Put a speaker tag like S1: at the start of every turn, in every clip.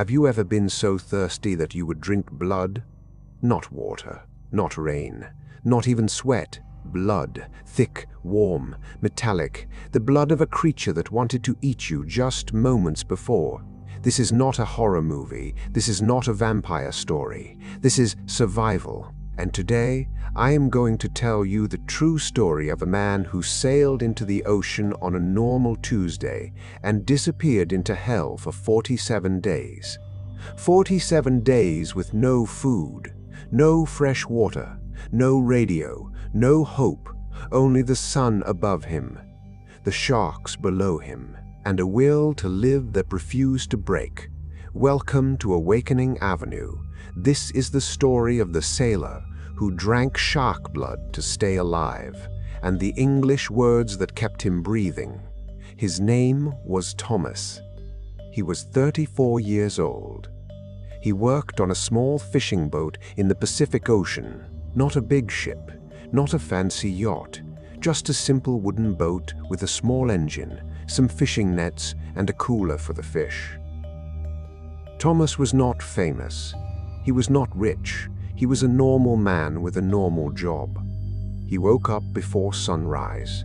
S1: Have you ever been so thirsty that you would drink blood? Not water, not rain, not even sweat. Blood, thick, warm, metallic, the blood of a creature that wanted to eat you just moments before. This is not a horror movie. This is not a vampire story. This is survival. And today, I am going to tell you the true story of a man who sailed into the ocean on a normal Tuesday and disappeared into hell for 47 days. 47 days with no food, no fresh water, no radio, no hope, only the sun above him, the sharks below him, and a will to live that refused to break. Welcome to Awakening Avenue. This is the story of the sailor who drank shark blood to stay alive, and the English words that kept him breathing. His name was Thomas. He was 34 years old. He worked on a small fishing boat in the Pacific Ocean, not a big ship, not a fancy yacht, just a simple wooden boat with a small engine, some fishing nets, and a cooler for the fish. Thomas was not famous. He was not rich. He was a normal man with a normal job. He woke up before sunrise.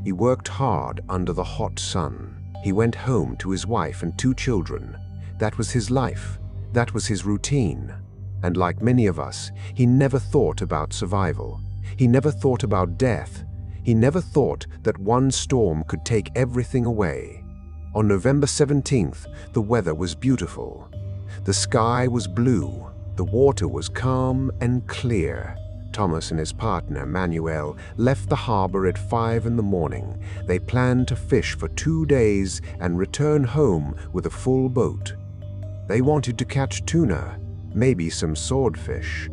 S1: He worked hard under the hot sun. He went home to his wife and 2 children. That was his life. That was his routine. And like many of us, he never thought about survival. He never thought about death. He never thought that one storm could take everything away. On November 17th, the weather was beautiful. The sky was blue. The water was calm and clear. Thomas and his partner, Manuel, left the harbor at 5 in the morning. They planned to fish for 2 days and return home with a full boat. They wanted to catch tuna, maybe some swordfish,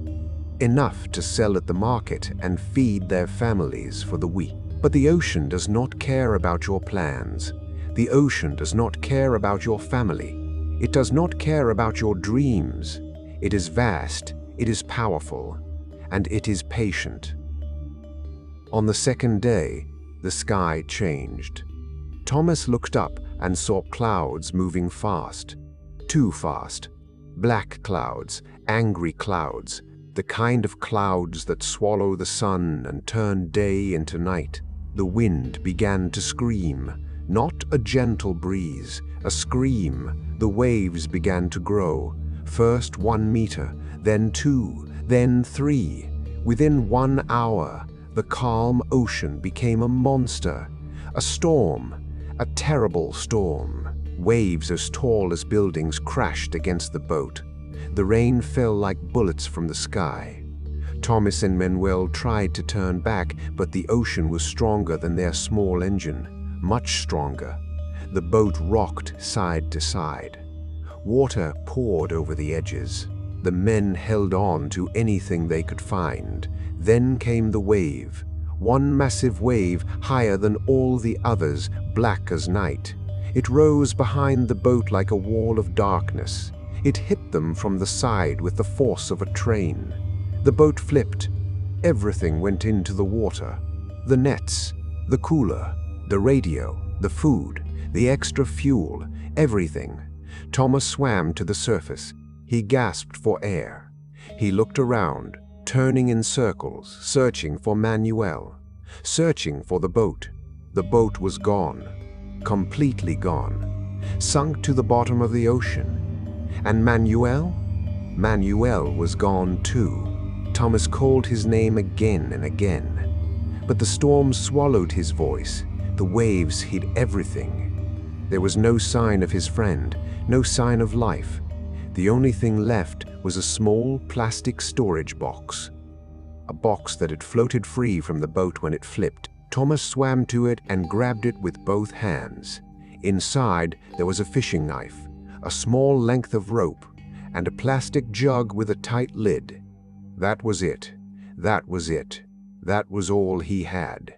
S1: enough to sell at the market and feed their families for the week. But the ocean does not care about your plans. The ocean does not care about your family. It does not care about your dreams. It is vast, it is powerful, and it is patient. On the second day, the sky changed. Thomas looked up and saw clouds moving fast. Too fast. Black clouds, angry clouds, the kind of clouds that swallow the sun and turn day into night. The wind began to scream, not a gentle breeze, a scream. The waves began to grow, first 1 meter, then 2, then 3. Within 1 hour, the calm ocean became a monster, a storm, a terrible storm. Waves as tall as buildings crashed against the boat. The rain fell like bullets from the sky. Thomas and Manuel tried to turn back, but the ocean was stronger than their small engine, much stronger. The boat rocked side to side. Water poured over the edges. The men held on to anything they could find. Then came the wave. One massive wave higher than all the others, black as night. It rose behind the boat like a wall of darkness. It hit them from the side with the force of a train. The boat flipped. Everything went into the water. The nets, the cooler, the radio, the food, the extra fuel, everything. Thomas swam to the surface. He gasped for air. He looked around, turning in circles, searching for Manuel, searching for the boat. The boat was gone, completely gone, sunk to the bottom of the ocean. And Manuel? Manuel was gone too. Thomas called his name again and again. But the storm swallowed his voice. The waves hid everything. There was no sign of his friend, no sign of life. The only thing left was a small plastic storage box. A box that had floated free from the boat when it flipped. Thomas swam to it and grabbed it with both hands. Inside, there was a fishing knife, a small length of rope, and a plastic jug with a tight lid. That was it. That was it. That was all he had.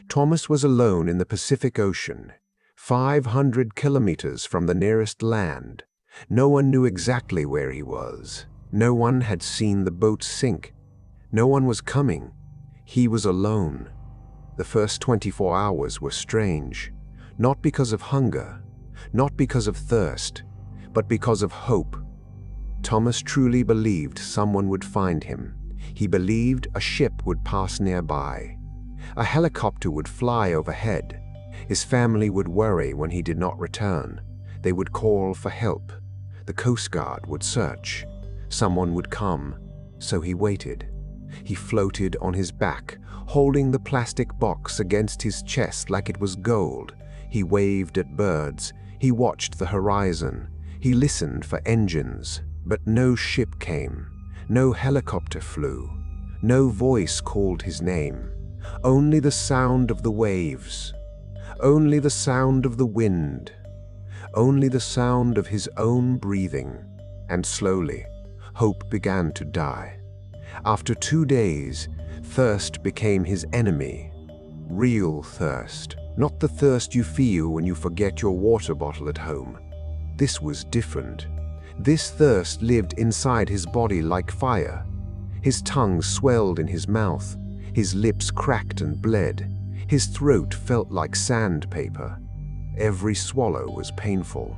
S1: Thomas was alone in the Pacific Ocean, 500 kilometers from the nearest land. No one knew exactly where he was. No one had seen the boat sink. No one was coming. He was alone. The first 24 hours were strange, not because of hunger, not because of thirst, but because of hope. Thomas truly believed someone would find him. He believed a ship would pass nearby. A helicopter would fly overhead. His family would worry when he did not return. They would call for help. The Coast Guard would search. Someone would come. So he waited. He floated on his back, holding the plastic box against his chest like it was gold. He waved at birds. He watched the horizon. He listened for engines. But no ship came. No helicopter flew. No voice called his name. Only the sound of the waves. Only the sound of the wind. Only the sound of his own breathing. And slowly, hope began to die. After 2 days, thirst became his enemy. Real thirst, not the thirst you feel when you forget your water bottle at home. This was different. This thirst lived inside his body like fire. His tongue swelled in his mouth. His lips cracked and bled. His throat felt like sandpaper. Every swallow was painful.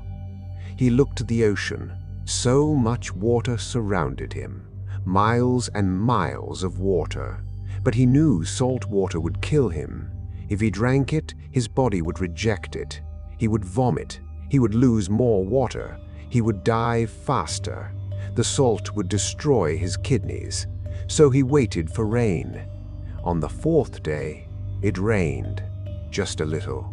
S1: He looked at the ocean. So much water surrounded him. Miles and miles of water. But he knew salt water would kill him. If he drank it, his body would reject it. He would vomit. He would lose more water. He would die faster. The salt would destroy his kidneys. So he waited for rain. On the 4th day, it rained, just a little.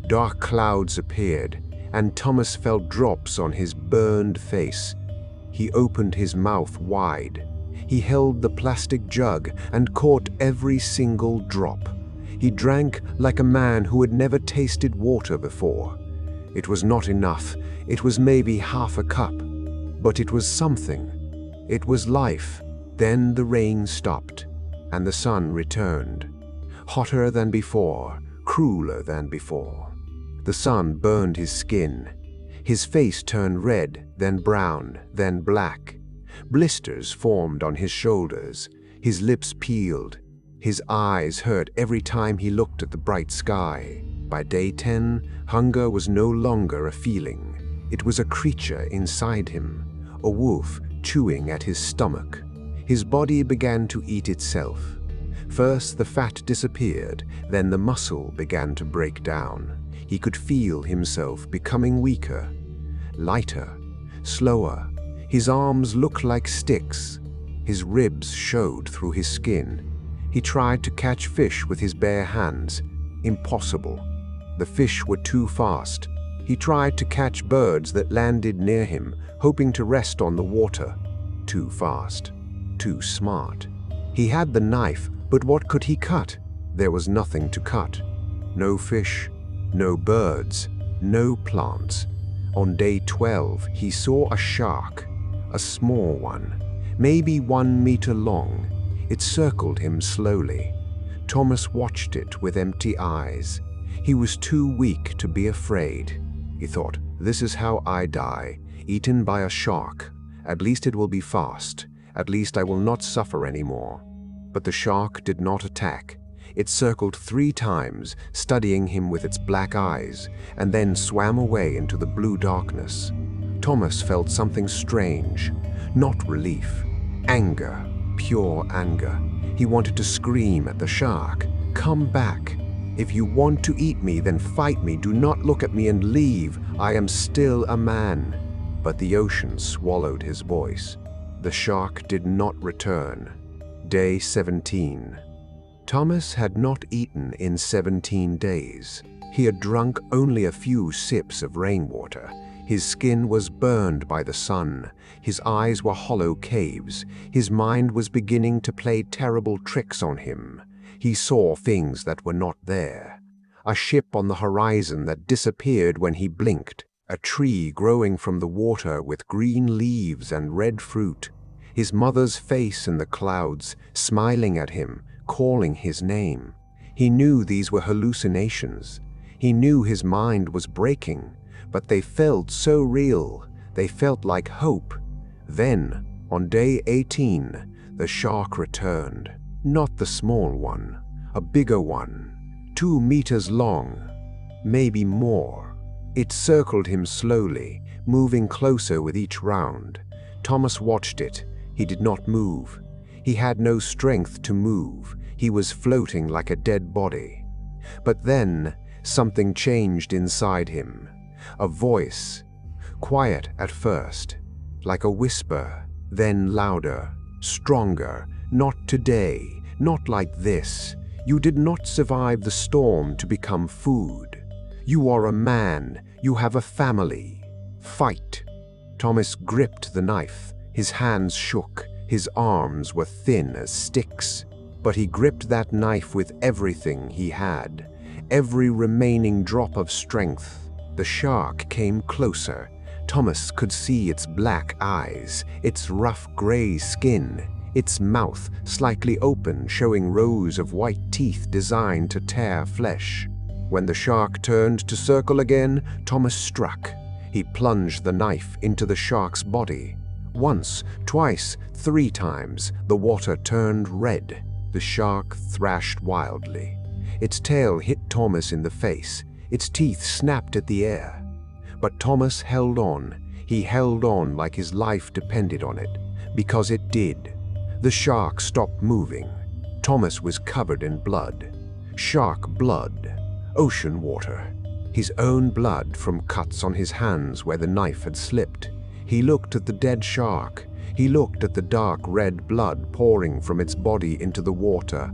S1: Dark clouds appeared, and Thomas felt drops on his burned face. He opened his mouth wide. He held the plastic jug and caught every single drop. He drank like a man who had never tasted water before. It was not enough. It was maybe half a cup. But it was something. It was life. Then the rain stopped, and the sun returned. Hotter than before, crueler than before. The sun burned his skin. His face turned red, then brown, then black. Blisters formed on his shoulders. His lips peeled. His eyes hurt every time he looked at the bright sky. By day 10, hunger was no longer a feeling. It was a creature inside him, a wolf chewing at his stomach. His body began to eat itself. First the fat disappeared, then the muscle began to break down. He could feel himself becoming weaker, lighter, slower. His arms looked like sticks. His ribs showed through his skin. He tried to catch fish with his bare hands. Impossible. The fish were too fast. He tried to catch birds that landed near him, hoping to rest on the water. Too fast. Too smart. He had the knife, but what could he cut? There was nothing to cut. No fish, no birds, no plants. On day 12, he saw a shark, a small one, maybe 1 meter long. It circled him slowly. Thomas watched it with empty eyes. He was too weak to be afraid. He thought, this is how I die, eaten by a shark. At least it will be fast. At least I will not suffer anymore. But the shark did not attack. It circled 3 times, studying him with its black eyes, and then swam away into the blue darkness. Thomas felt something strange, not relief, anger, pure anger. He wanted to scream at the shark, "Come back. If you want to eat me, then fight me. Do not look at me and leave. I am still a man." But the ocean swallowed his voice. The shark did not return. Day 17. Thomas had not eaten in 17 days. He had drunk only a few sips of rainwater. His skin was burned by the sun. His eyes were hollow caves. His mind was beginning to play terrible tricks on him. He saw things that were not there. A ship on the horizon that disappeared when he blinked. A tree growing from the water with green leaves and red fruit. His mother's face in the clouds, smiling at him, calling his name. He knew these were hallucinations. He knew his mind was breaking, but they felt so real. They felt like hope. Then, on day 18, the shark returned. Not the small one, a bigger one, 2 meters long, maybe more. It circled him slowly, moving closer with each round. Thomas watched it. He did not move. He had no strength to move. He was floating like a dead body. But then, something changed inside him. A voice, quiet at first, like a whisper, then louder, stronger. Not today, not like this. You did not survive the storm to become food. You are a man. You have a family. Fight. Thomas gripped the knife. His hands shook. His arms were thin as sticks. But he gripped that knife with everything he had, every remaining drop of strength. The shark came closer. Thomas could see its black eyes, its rough gray skin, its mouth slightly open, showing rows of white teeth designed to tear flesh. When the shark turned to circle again, Thomas struck. He plunged the knife into the shark's body. Once, twice, 3 times, the water turned red. The shark thrashed wildly. Its tail hit Thomas in the face. Its teeth snapped at the air. But Thomas held on. He held on like his life depended on it, because it did. The shark stopped moving. Thomas was covered in blood. Shark blood. Ocean water. His own blood from cuts on his hands where the knife had slipped. He looked at the dead shark. He looked at the dark red blood pouring from its body into the water,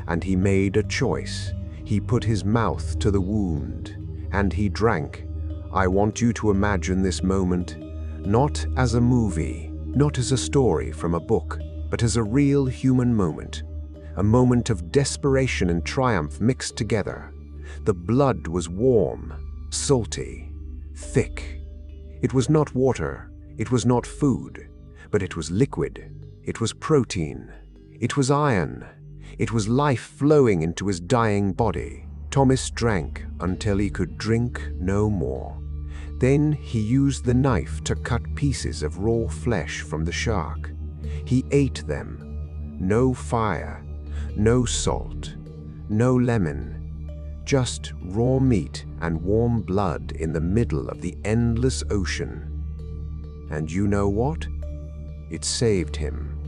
S1: and he made a choice. He put his mouth to the wound, and he drank. I want you to imagine this moment, not as a movie, not as a story from a book, but as a real human moment. A moment of desperation and triumph mixed together. The blood was warm, salty, thick. It was not water, it was not food, but it was liquid. It was protein. It was iron. It was life flowing into his dying body. Thomas drank until he could drink no more. Then he used the knife to cut pieces of raw flesh from the shark. He ate them. No fire, no salt, no lemon, just raw meat and warm blood in the middle of the endless ocean. And you know what? It saved him.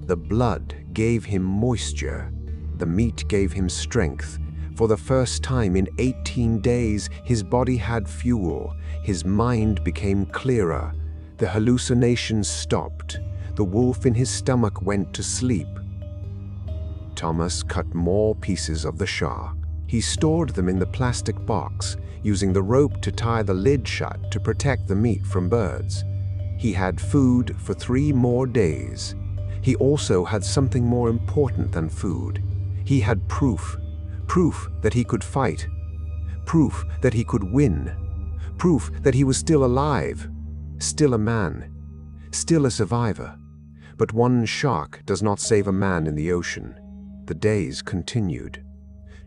S1: The blood gave him moisture. The meat gave him strength. For the first time in 18 days, his body had fuel. His mind became clearer. The hallucinations stopped. The wolf in his stomach went to sleep. Thomas cut more pieces of the shark. He stored them in the plastic box, using the rope to tie the lid shut to protect the meat from birds. He had food for 3 more days. He also had something more important than food. He had proof. Proof that he could fight. Proof that he could win. Proof that he was still alive. Still a man. Still a survivor. But one shark does not save a man in the ocean. The days continued.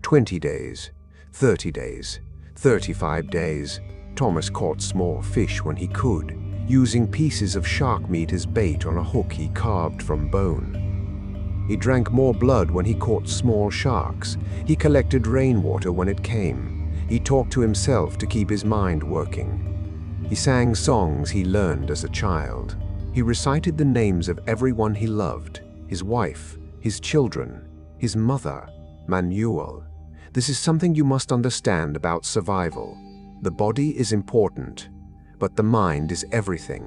S1: 20 days, 30 days, 35 days. Thomas caught small fish when he could, using pieces of shark meat as bait on a hook he carved from bone. He drank more blood when he caught small sharks. He collected rainwater when it came. He talked to himself to keep his mind working. He sang songs he learned as a child. He recited the names of everyone he loved, his wife, his children, his mother, Manuel. This is something you must understand about survival. The body is important, but the mind is everything.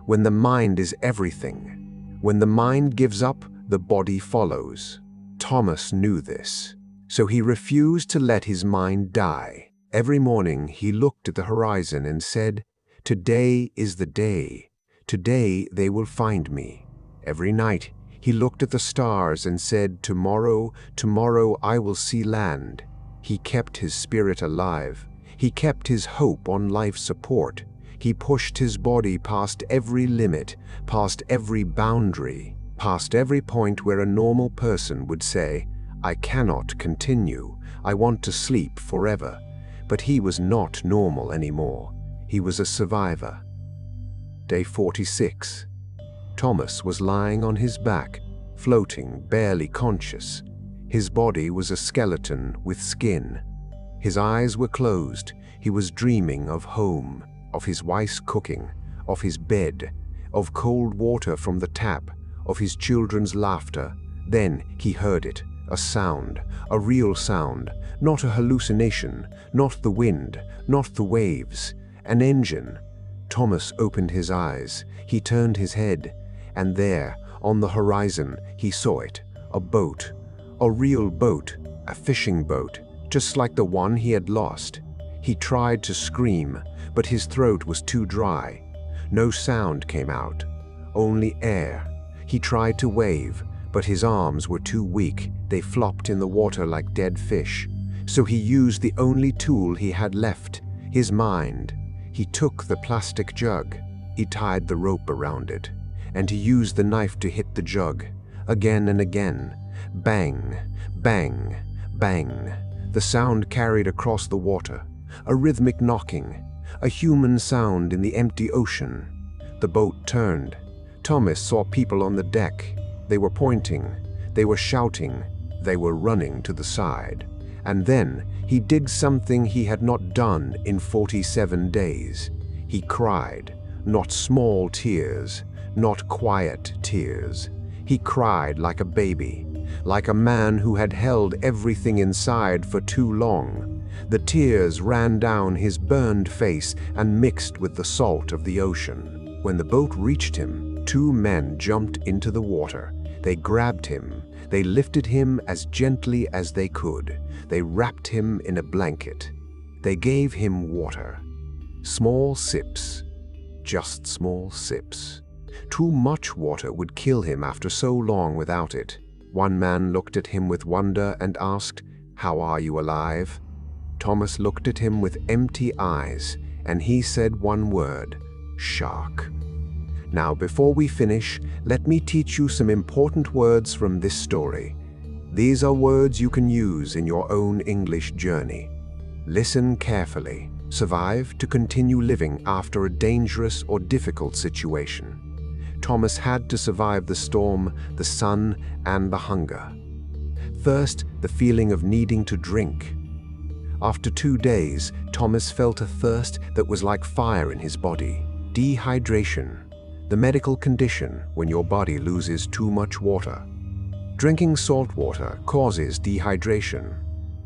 S1: When the mind is everything, when the mind gives up, the body follows. Thomas knew this, so he refused to let his mind die. Every morning he looked at the horizon and said, "Today is the day. Today they will find me." Every night he looked at the stars and said, "Tomorrow, tomorrow I will see land." He kept his spirit alive. He kept his hope on life support. He pushed his body past every limit, past every boundary, past every point where a normal person would say, "I cannot continue. I want to sleep forever." But he was not normal anymore. He was a survivor. Day 46. Thomas was lying on his back, floating, barely conscious. His body was a skeleton with skin. His eyes were closed. He was dreaming of home. of his wife's cooking, of his bed, of cold water from the tap, of his children's laughter. Then he heard it, a sound, a real sound, not a hallucination, not the wind, not the waves, an engine. Thomas opened his eyes, he turned his head, and there, on the horizon, he saw it, a boat, a real boat, a fishing boat, just like the one he had lost. He tried to scream, but his throat was too dry. No sound came out, only air. He tried to wave, but his arms were too weak. They flopped in the water like dead fish. So he used the only tool he had left, his mind. He took the plastic jug. He tied the rope around it, and he used the knife to hit the jug, again and again. Bang, bang, bang. The sound carried across the water, a rhythmic knocking, a human sound in the empty ocean. The boat turned. Thomas saw people on the deck. They were pointing, they were shouting, they were running to the side. And then he did something he had not done in 47 days. He cried, not small tears, not quiet tears. He cried like a baby, like a man who had held everything inside for too long. The tears ran down his burned face and mixed with the salt of the ocean. When the boat reached him, 2 men jumped into the water. They grabbed him. They lifted him as gently as they could. They wrapped him in a blanket. They gave him water. Small sips, just small sips. Too much water would kill him after so long without it. One man looked at him with wonder and asked, "How are you alive?" Thomas looked at him with empty eyes, and he said one word, "Shark." Now, before we finish, let me teach you some important words from this story. These are words you can use in your own English journey. Listen carefully. Survive to continue living after a dangerous or difficult situation. Thomas had to survive the storm, the sun, and the hunger. First, the feeling of needing to drink. After 2 days, Thomas felt a thirst that was like fire in his body. Dehydration, the medical condition when your body loses too much water. Drinking salt water causes dehydration.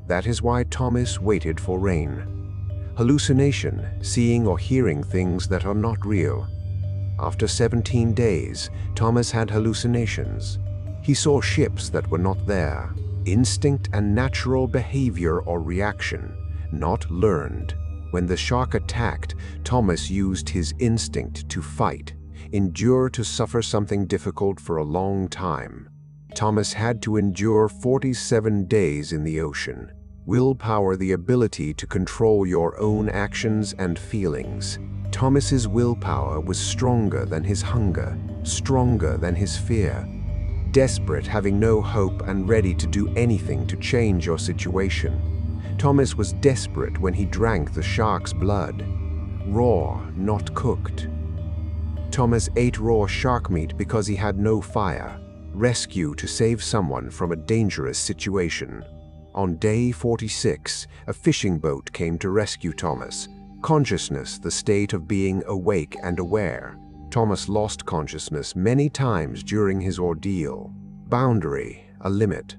S1: That is why Thomas waited for rain. Hallucination, seeing or hearing things that are not real. After 17 days, Thomas had hallucinations. He saw ships that were not there. Instinct and natural behavior or reaction, not learned. When the shark attacked, Thomas used his instinct to fight, endure to suffer something difficult for a long time. Thomas had to endure 47 days in the ocean. Willpower, the ability to control your own actions and feelings. Thomas's willpower was stronger than his hunger, stronger than his fear. Desperate, having no hope and ready to do anything to change your situation. Thomas was desperate when he drank the shark's blood. Raw, not cooked. Thomas ate raw shark meat because he had no fire. Rescue to save someone from a dangerous situation. On day 46, a fishing boat came to rescue Thomas. Consciousness, the state of being awake and aware. Thomas lost consciousness many times during his ordeal. Boundary, a limit.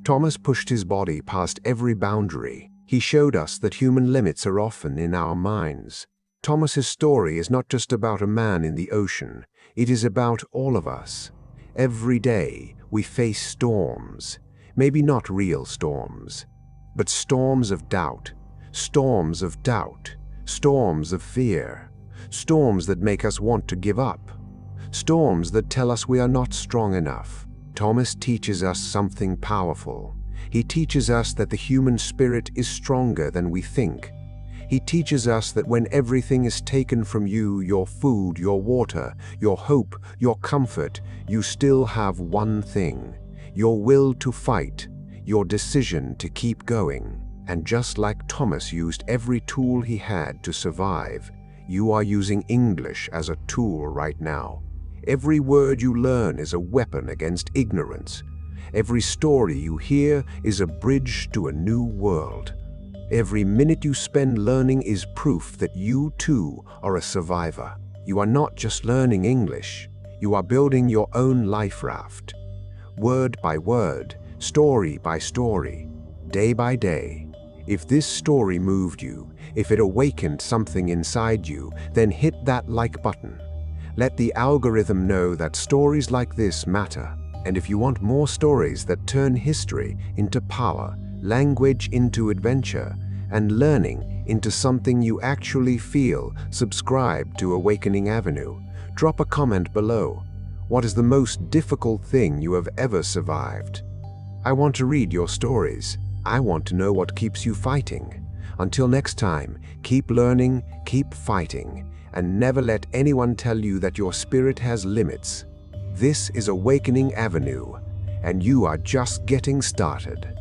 S1: Thomas pushed his body past every boundary. He showed us that human limits are often in our minds. Thomas's story is not just about a man in the ocean. It is about all of us. Every day, we face storms. Maybe not real storms, but storms of doubt. Storms of doubt. Storms of fear. Storms that make us want to give up. Storms that tell us we are not strong enough. Thomas teaches us something powerful. He teaches us that the human spirit is stronger than we think. He teaches us that when everything is taken from you, your food, your water, your hope, your comfort, you still have one thing: your will to fight, your decision to keep going. And just like Thomas used every tool he had to survive, you are using English as a tool right now. Every word you learn is a weapon against ignorance. Every story you hear is a bridge to a new world. Every minute you spend learning is proof that you too are a survivor. You are not just learning English, you are building your own life raft. Word by word, story by story, day by day. If this story moved you, if it awakened something inside you, then hit that like button. Let the algorithm know that stories like this matter. And if you want more stories that turn history into power, language into adventure, and learning into something you actually feel, subscribe to Awakening Avenue. Drop a comment below. What is the most difficult thing you have ever survived? I want to read your stories. I want to know what keeps you fighting. Until next time, keep learning, keep fighting, and never let anyone tell you that your spirit has limits. This is Awakening Avenue, and you are just getting started.